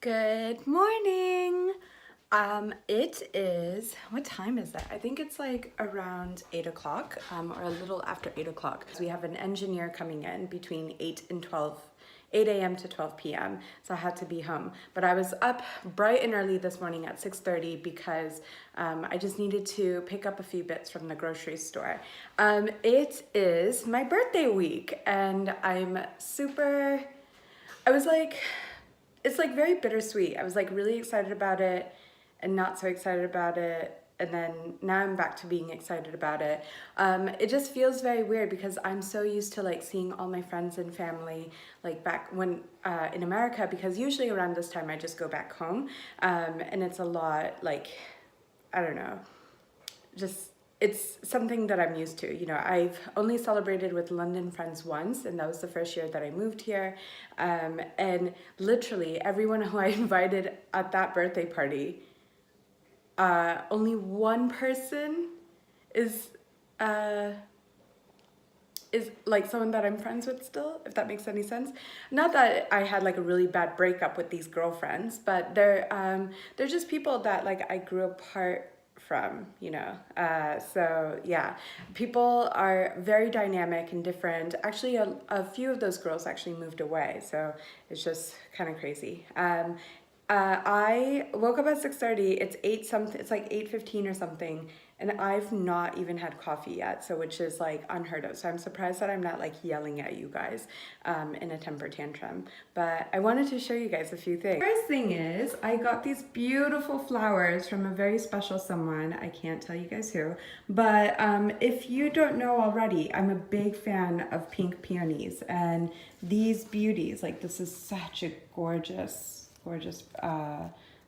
Good morning. It is, what time is that? I think it's like around 8 o'clock, or a little after 8 o'clock. So we have an engineer coming in between 8 and 12, 8 a.m. to 12 p.m. So I had to be home. But I was up bright and early this morning at 6:30 because I just needed to pick up a few bits from the grocery store. It is my birthday week and I'm super, I was like, it's like very bittersweet. I was like really excited about it and not so excited about it. And then now I'm back to being excited about it. It just feels very weird because I'm so used to like seeing all my friends and family like back when in America, because usually around this time I just go back home. And it's a lot like, I don't know, just it's something that I'm used to. You know, I've only celebrated with London friends once, and that was the first year that I moved here. And literally everyone who I invited at that birthday party, only one person is like someone that I'm friends with still, if that makes any sense. Not that I had like a really bad breakup with these girlfriends, but they're just people that like I grew apart from, you know. So yeah, people are very dynamic and different. Actually, a few of those girls actually moved away, so it's just kind of crazy. I woke up at 6:30. It's 8 something. It's like 8:15 or something, and I've not even had coffee yet. So which is like unheard of. So I'm surprised that I'm not like yelling at you guys in a temper tantrum. But I wanted to show you guys a few things. First thing is I got these beautiful flowers from a very special someone. I can't tell you guys who, but if you don't know already, I'm a big fan of pink peonies, and these beauties, like this is such a gorgeous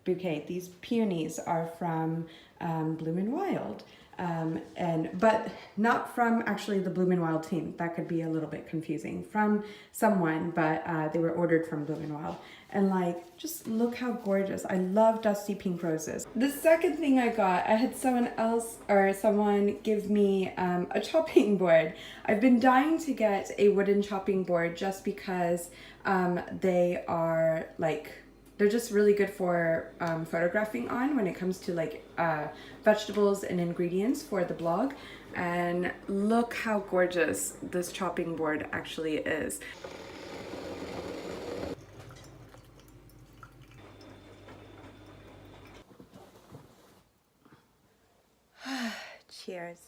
bouquet. These peonies are from Bloom and Wild, but not from actually the Bloom and Wild team. That could be a little bit confusing. From someone, but they were ordered from Bloom and Wild. And like, just look how gorgeous. I love dusty pink roses. The second thing I got, I had someone give me a chopping board. I've been dying to get a wooden chopping board just because they are like, they're just really good for photographing on when it comes to like vegetables and ingredients for the blog. And look how gorgeous this chopping board actually is. Cheers.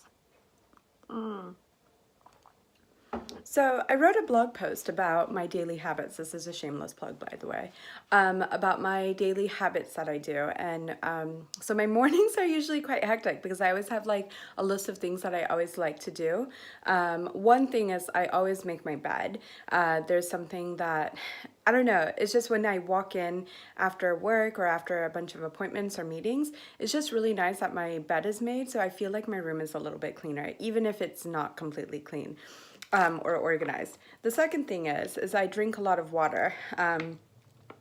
So I wrote a blog post about my daily habits. This is a shameless plug, by the way, about my daily habits that I do. And so my mornings are usually quite hectic because I always have like a list of things that I always like to do. One thing is I always make my bed. There's something that, I don't know, it's just when I walk in after work or after a bunch of appointments or meetings, it's just really nice that my bed is made. So I feel like my room is a little bit cleaner, even if it's not completely clean. Or organized. The second thing is I drink a lot of water.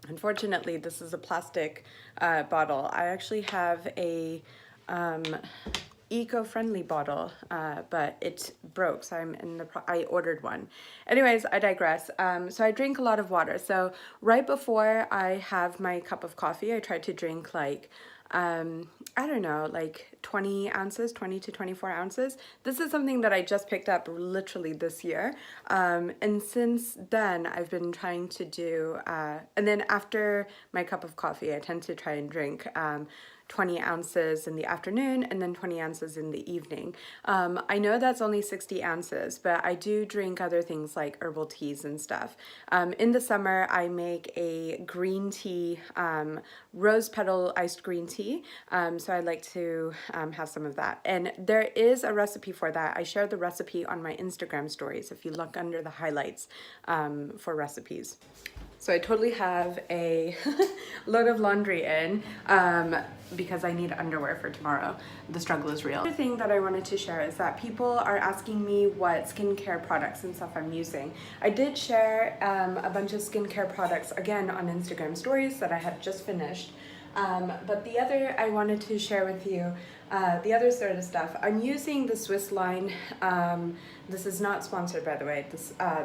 Unfortunately, this is a plastic bottle. I actually have a eco-friendly bottle, but it broke, so I ordered one. Anyways, I digress. So I drink a lot of water. So right before I have my cup of coffee, I try to drink like I don't know, like 20 ounces, 20 to 24 ounces. This is something that I just picked up literally this year. And since then, I've been trying to do, and then after my cup of coffee, I tend to try and drink 20 ounces in the afternoon and then 20 ounces in the evening. I know that's only 60 ounces, but I do drink other things like herbal teas and stuff. In the summer, I make a green tea, rose petal iced green tea. So I like to have some of that. And there is a recipe for that. I share the recipe on my Instagram stories if you look under the highlights for recipes. So I totally have a load of laundry in because I need underwear for tomorrow. The struggle is real. Another thing that I wanted to share is that people are asking me what skincare products and stuff I'm using. I did share a bunch of skincare products again on Instagram stories that I had just finished. But the other I wanted to share with you the other sort of stuff. I'm using the Swiss line. This is not sponsored, by the way.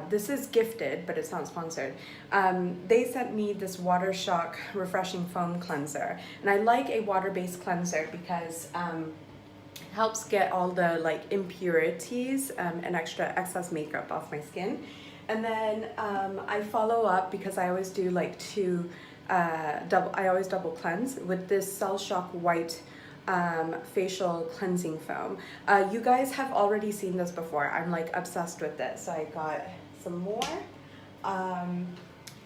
This is gifted, but it's not sponsored. They sent me this Water Shock Refreshing Foam Cleanser. And I like a water-based cleanser because it helps get all the like impurities and extra excess makeup off my skin. And then I follow up because I always do like I always double cleanse with this Cell Shock White facial cleansing foam. You guys have already seen this before. I'm like obsessed with this. So I got some more.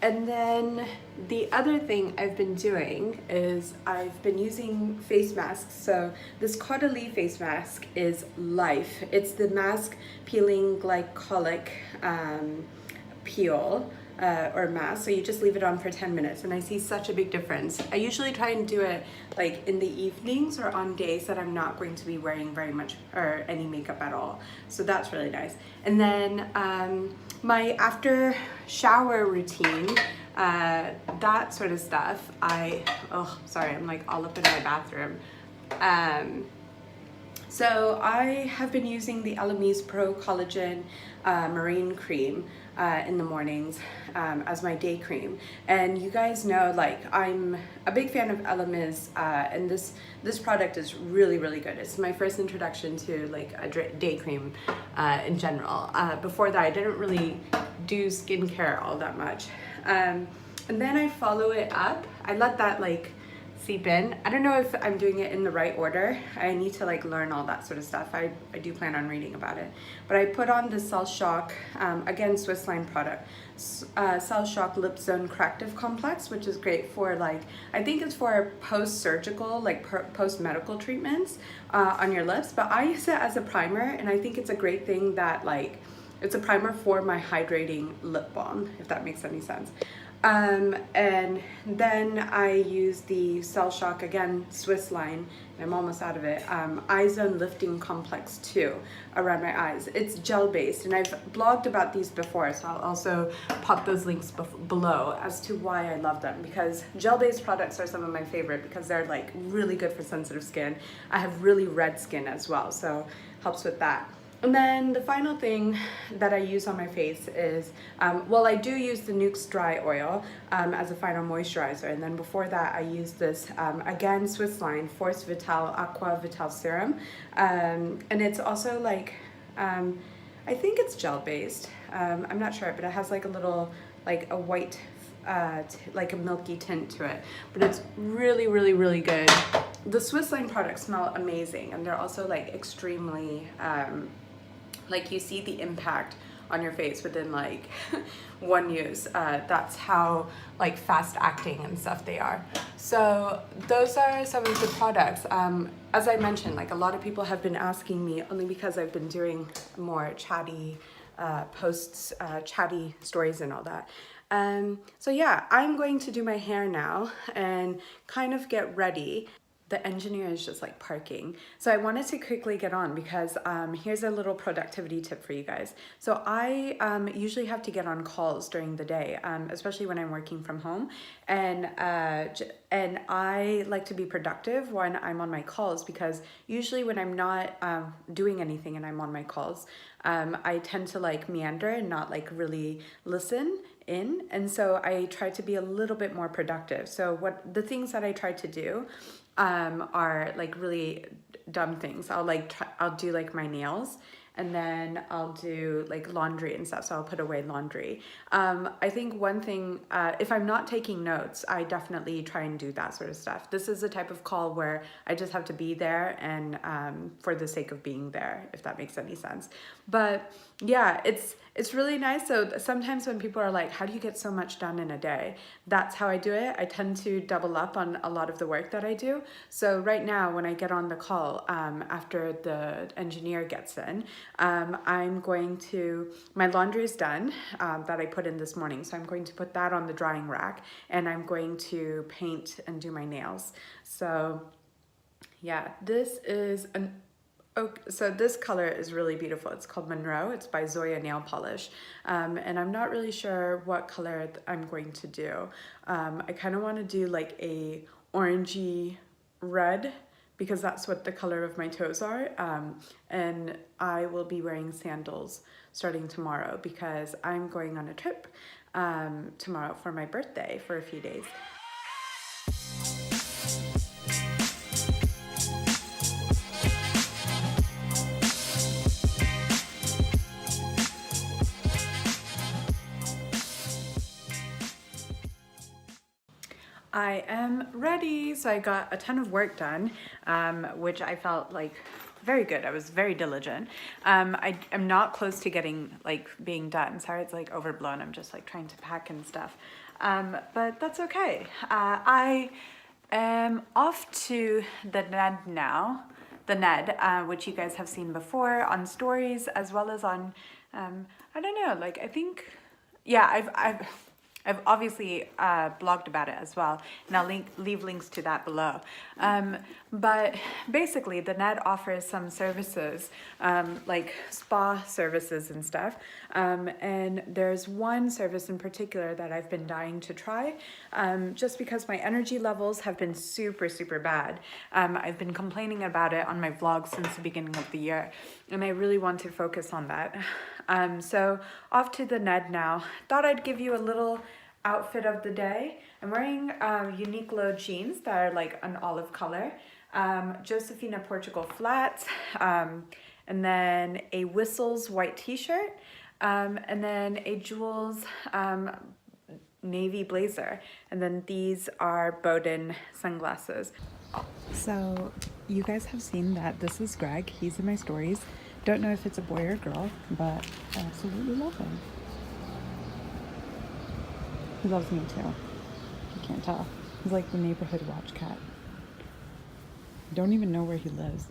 And then the other thing I've been doing is I've been using face masks. So this Caudalie face mask is Life. It's the mask peeling glycolic peel or mask. So you just leave it on for 10 minutes and I see such a big difference. I usually try and do it like in the evenings or on days that I'm not going to be wearing very much or any makeup at all. So that's really nice. And then my after shower routine, that sort of stuff, oh, sorry, I'm like all up in my bathroom. So I have been using the Elemis Pro Collagen Marine Cream in the mornings as my day cream. And you guys know, like, I'm a big fan of Elemis, and this product is really, really good. It's my first introduction to like a day cream in general. Before that, I didn't really do skincare all that much. And then I follow it up. I let that like seep in. I don't know if I'm doing it in the right order. I need to like learn all that sort of stuff. I do plan on reading about it. But I put on the Cell Shock, again, Swiss line product, Cell Shock Lip Zone Corrective Complex, which is great for like, I think it's for post-surgical, like post-medical treatments on your lips. But I use it as a primer, and I think it's a great thing that like, it's a primer for my hydrating lip balm, if that makes any sense. And then I use the Cell Shock, again, Swiss line, and I'm almost out of it, Eye Zone Lifting Complex 2 around my eyes. It's gel based, and I've blogged about these before, so I'll also pop those links below as to why I love them, because gel based products are some of my favorite because they're like really good for sensitive skin. I have really red skin as well, so helps with that. And then the final thing that I use on my face is, well, I do use the Nuxe Dry Oil as a final moisturizer. And then before that, I use this, again, Swiss line, Force Vital Aqua Vital Serum. And it's also like, I think it's gel based. I'm not sure, but it has like a little, like a white, like a milky tint to it. But it's really, really, really good. The Swiss line products smell amazing. And they're also like extremely, like you see the impact on your face within like one use. That's how like fast acting and stuff they are. So those are some of the products. As I mentioned, like a lot of people have been asking me, only because I've been doing more chatty posts, chatty stories and all that. So yeah, I'm going to do my hair now and kind of get ready. The engineer is just like parking. So I wanted to quickly get on because here's a little productivity tip for you guys. So I usually have to get on calls during the day, especially when I'm working from home. And I like to be productive when I'm on my calls, because usually when I'm not doing anything and I'm on my calls, I tend to like meander and not like really listen in. And so I try to be a little bit more productive. So what the things that I try to do are like really dumb things. I'll do like my nails, and then I'll do like laundry and stuff. So I'll put away laundry. I think one thing, if I'm not taking notes, I definitely try and do that sort of stuff. This is the type of call where I just have to be there and for the sake of being there, if that makes any sense. But yeah, it's really nice. So sometimes when people are like, how do you get so much done in a day? That's how I do it. I tend to double up on a lot of the work that I do. So right now, when I get on the call, after the engineer gets in, I'm going to, my laundry is done, that I put in this morning. So I'm going to put that on the drying rack, and I'm going to paint and do my nails. So yeah, this is so this color is really beautiful. It's called Monroe. It's by Zoya Nail Polish. And I'm not really sure what color I'm going to do. I kind of want to do like a orangey red, because that's what the color of my toes are. And I will be wearing sandals starting tomorrow because I'm going on a trip tomorrow for my birthday for a few days. I am ready. So I got a ton of work done, which I felt like very good. I was very diligent. I am not close to getting being done. Sorry, it's like overblown. I'm just like trying to pack and stuff. But that's okay. I am off to the Ned now. The Ned, which you guys have seen before on stories as well as on, I don't know, I think, yeah, I've obviously blogged about it as well, and I'll leave links to that below. But basically, the Ned offers some services, like spa services and stuff. And there's one service in particular that I've been dying to try, just because my energy levels have been super, super bad. I've been complaining about it on my vlog since the beginning of the year, and I really want to focus on that. So off to the Ned now. Thought I'd give you a little outfit of the day. I'm wearing Uniqlo jeans that are like an olive color, Josefina Portugal flats, and then a Whistles white t-shirt, and then a Jules navy blazer, and then these are Bowden sunglasses. So you guys have seen that this is Greg. He's in my stories. Don't know if it's a boy or girl, but I absolutely love him. He loves me too. You can't tell. He's like the neighborhood WATCHCAT. I don't even know where he lives.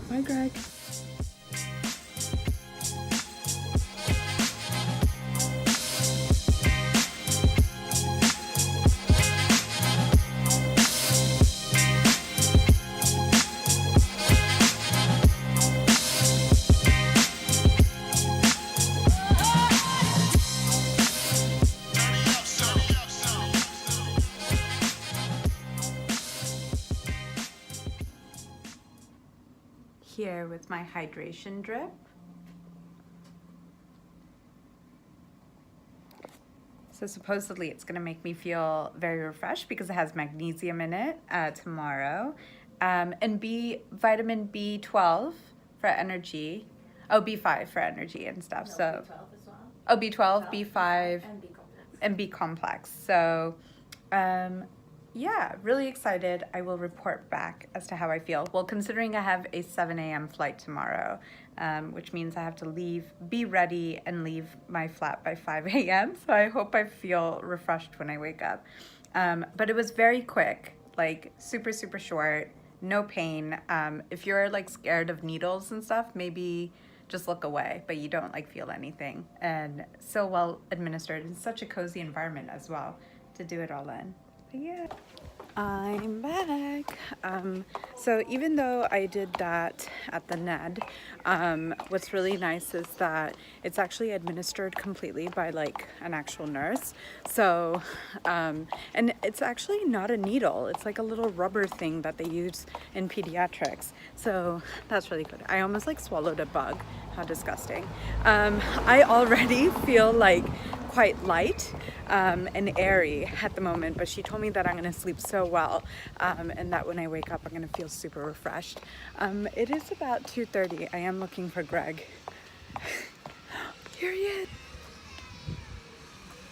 Bye, Greg. Here with my hydration drip. So supposedly it's gonna make me feel very refreshed because it has magnesium in it tomorrow. And vitamin B12 for energy. Oh, B5 for energy and stuff. No, so B12 as well. Oh, B12, B5, and B complex. So yeah, really excited. I will report back as to how I feel. Well, considering I have a 7 a.m. flight tomorrow, which means I have to be ready and leave my flat by 5 a.m. So I hope I feel refreshed when I wake up. But it was very quick, like super, super short, no pain. If you're like scared of needles and stuff, maybe just look away, but you don't like feel anything. And so well administered in such a cozy environment as well to do it all in. Yeah, I'm back. So even though I did that at the Ned, what's really nice is that it's actually administered completely by like an actual nurse. So, and it's actually not a needle. It's like a little rubber thing that they use in pediatrics. So that's really good. I almost like swallowed a bug. How disgusting. I already feel like quite light and airy at the moment, but she told me that I'm going to sleep so well and that when I wake up I'm going to feel super refreshed. It is about 2:30. I am looking for Greg. Here he is.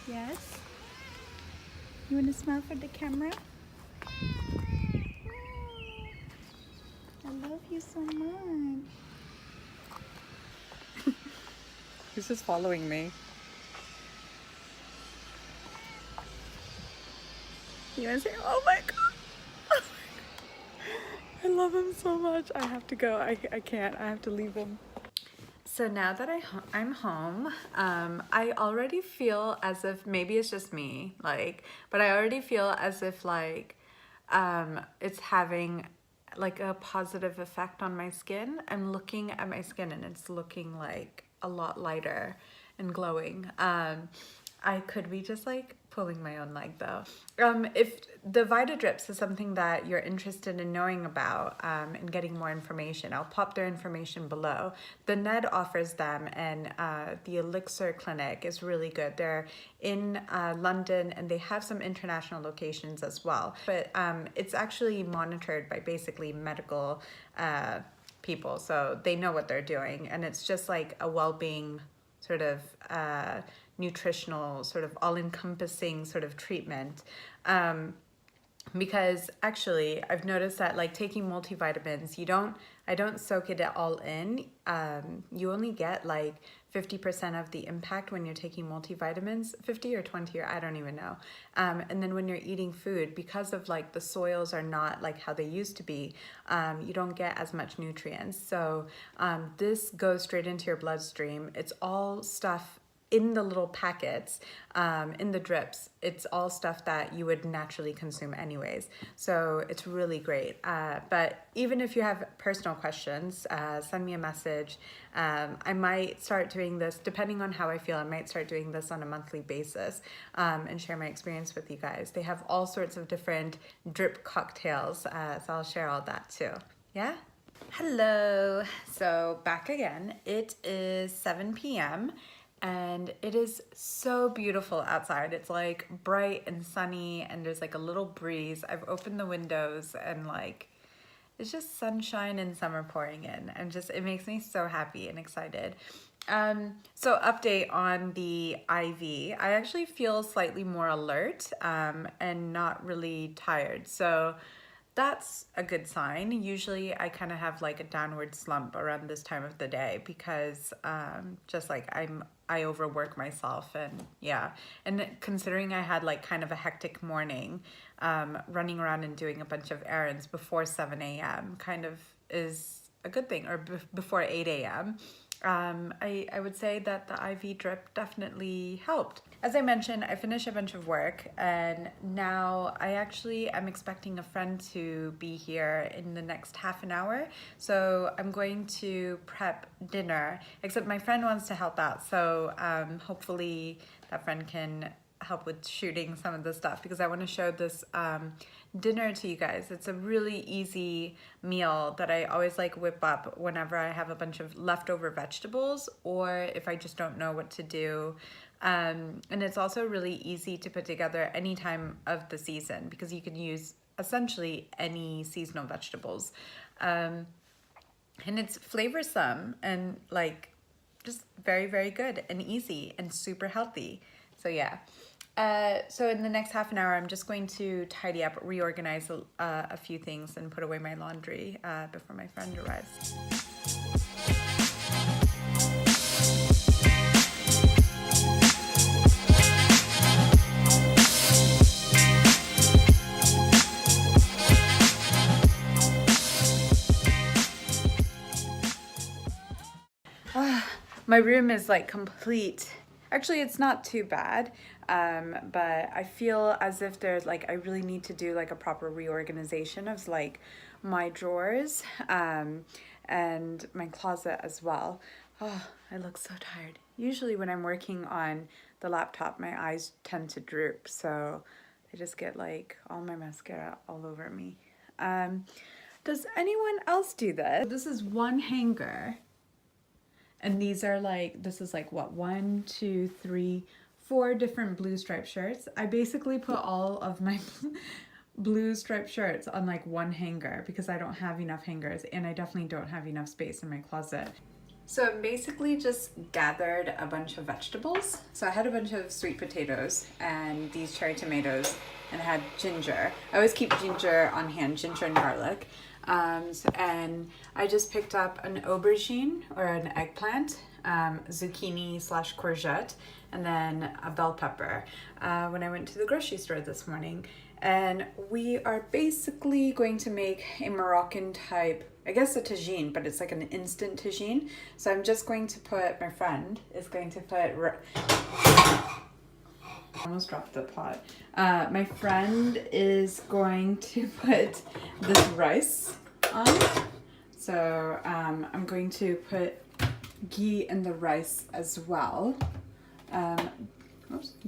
Yes? You want to smile for the camera? I love you so much. He's just following me. You guys say, oh my god. I love him so much. I have to go. I can't. I have to leave him. So now that I'm home, I already feel as if, maybe it's just me, but I already feel as if it's having like a positive effect on my skin. I'm looking at my skin and it's looking like a lot lighter and glowing. I could be just like pulling my own leg though. If the VITADRIPS is something that you're interested in knowing about and getting more information, I'll pop their information below. The Ned offers them, and the Elixir Clinic is really good. They're in London, and they have some international locations as well. But it's actually monitored by basically medical people, so they know what they're doing, and it's just like a well-being sort of nutritional, sort of all-encompassing sort of treatment. Because actually I've noticed that like taking multivitamins, I don't soak it all in. You only get like 50% of the impact when you're taking multivitamins, 50 or 20, or I don't even know. And then when you're eating food, because of like the soils are not like how they used to be, you don't get as much nutrients. So this goes straight into your bloodstream. It's all stuff in the little packets, in the drips. It's all stuff that you would naturally consume anyways. So it's really great. But even if you have personal questions, send me a message. I might start doing this, depending on how I feel, I might start doing this on a monthly basis and share my experience with you guys. They have all sorts of different drip cocktails, so I'll share all that too. Yeah? Hello, so back again. It is 7 p.m. and it is so beautiful outside. It's like bright and sunny, and there's like a little breeze. I've opened the windows, and like it's just sunshine and summer pouring in. It makes me so happy and excited. So update on the IV. I actually feel slightly more alert and not really tired. So that's a good sign. Usually I kind of have like a downward slump around this time of the day because just like I overwork myself, and yeah. And considering I had like kind of a hectic morning, running around and doing a bunch of errands before 7 a.m. kind of is a good thing, or before 8 a.m. I would say that the IV drip definitely helped. As I mentioned, I finished a bunch of work, and now I actually am expecting a friend to be here in the next half an hour. So I'm going to prep dinner, except my friend wants to help out. So hopefully that friend can help with shooting some of the stuff, because I want to show this dinner to you guys. It's a really easy meal that I always like whip up whenever I have a bunch of leftover vegetables, or if I just don't know what to do. And it's also really easy to put together any time of the season, because you can use essentially any seasonal vegetables. And it's flavorsome and like just very, very good and easy and super healthy. So yeah. So in the next half an hour, I'm just going to tidy up, reorganize a few things, and put away my laundry before my friend arrives. My room is like complete. Actually, it's not too bad, but I feel as if there's like, I really need to do like a proper reorganization of like my drawers and my closet as well. Oh, I look so tired. Usually when I'm working on the laptop, my eyes tend to droop, so I just get like all my mascara all over me. Does anyone else do this? This is one hanger. And these are like, this is like what, 1, 2, 3, 4 different blue striped shirts. I basically put all of my blue striped shirts on like one hanger because I don't have enough hangers, and I definitely don't have enough space in my closet. So I basically just gathered a bunch of vegetables. So I had a bunch of sweet potatoes and these cherry tomatoes, and I had ginger. I always keep ginger on hand, ginger and garlic. And I just picked up an aubergine or an eggplant, zucchini / courgette, and then a bell pepper when I went to the grocery store this morning. And we are basically going to make a Moroccan type, I guess a tagine, but it's like an instant tagine. So I'm just going to put, my friend is going to put, almost dropped the pot. My friend is going to put this rice on. So I'm going to put ghee in the rice as well.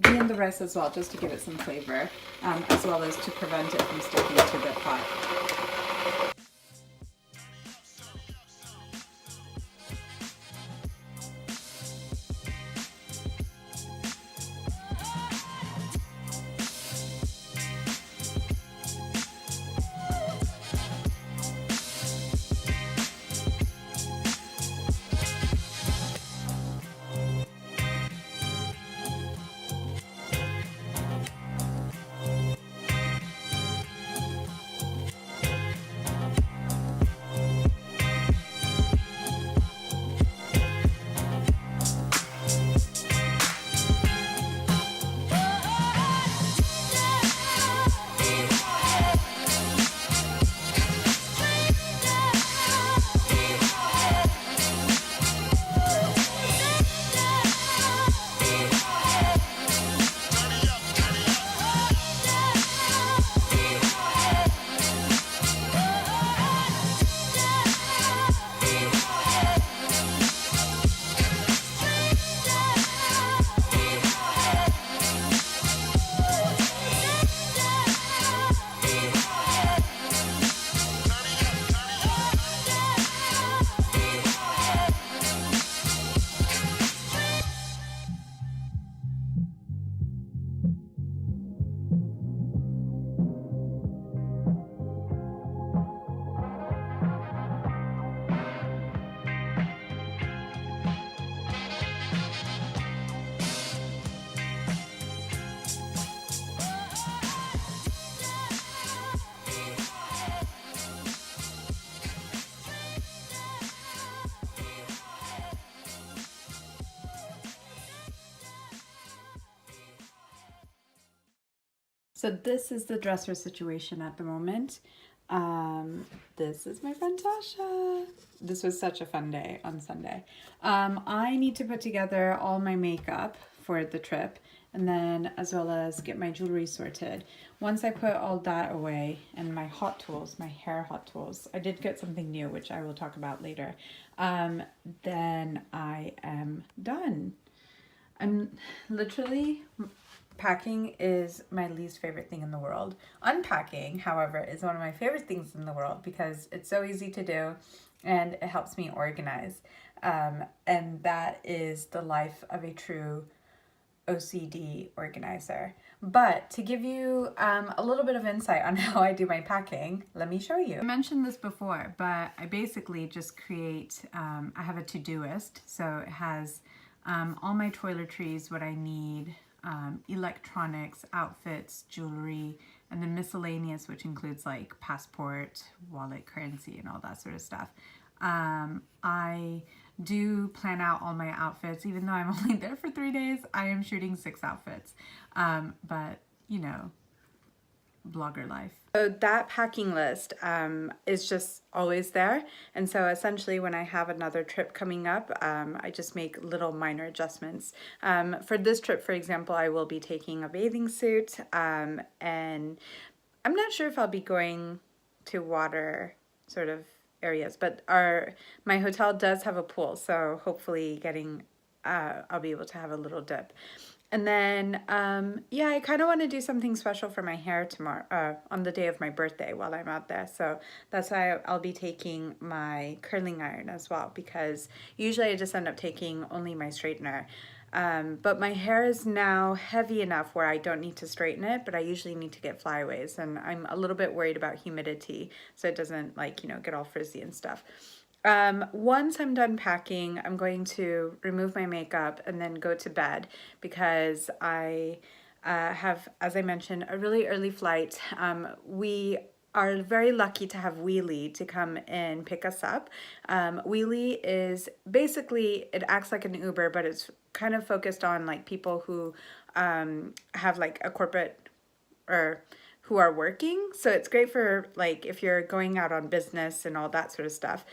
ghee in the rice as well, just to give it some flavor, as well as to prevent it from sticking to the pot. So this is the dresser situation at the moment. This is my friend Tasha. This was such a fun day on Sunday. I need to put together all my makeup for the trip, and then as well as get my jewelry sorted. Once I put all that away and my hot tools, my hair hot tools, I did get something new, which I will talk about later, then I am done. I'm literally... Packing is my least favorite thing in the world. Unpacking, however, is one of my favorite things in the world because it's so easy to do and it helps me organize. And that is the life of a true OCD organizer. But to give you a little bit of insight on how I do my packing, let me show you. I mentioned this before, but I basically just create, I have a to-doist. So it has all my toiletries, what I need, electronics, outfits, jewelry, and then miscellaneous, which includes like passport, wallet, currency, and all that sort of stuff. I do plan out all my outfits. Even though I'm only there for 3 days, I am shooting 6 outfits. But, you know, blogger life. So that packing list is just always there, and so essentially when I have another trip coming up, I just make little minor adjustments. For this trip, for example, I will be taking a bathing suit, and I'm not sure if I'll be going to water sort of areas, but my hotel does have a pool, so hopefully I'll be able to have a little dip. And then, yeah, I kind of want to do something special for my hair tomorrow, on the day of my birthday while I'm out there. So that's why I'll be taking my curling iron as well, because usually I just end up taking only my straightener. But my hair is now heavy enough where I don't need to straighten it, but I usually need to get flyaways, and I'm a little bit worried about humidity so it doesn't, like, you know, get all frizzy and stuff. Once I'm done packing, I'm going to remove my makeup and then go to bed because I have, as I mentioned, a really early flight. We are very lucky to have Wheelie to come and pick us up. Wheelie is basically, it acts like an Uber, but it's kind of focused on like people who have like a corporate or who are working. So it's great for like if you're going out on business and all that sort of stuff.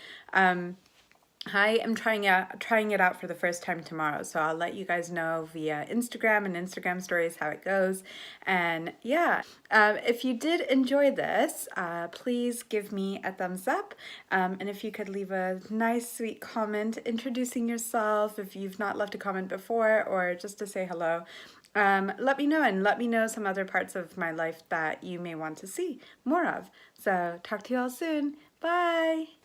I am trying it out for the first time tomorrow, so I'll let you guys know via Instagram and Instagram stories how it goes. And yeah, if you did enjoy this, please give me a thumbs up, and if you could leave a nice sweet comment introducing yourself if you've not left a comment before, or just to say hello. let me know, and let me know some other parts of my life that you may want to see more of. So talk to you all soon. Bye.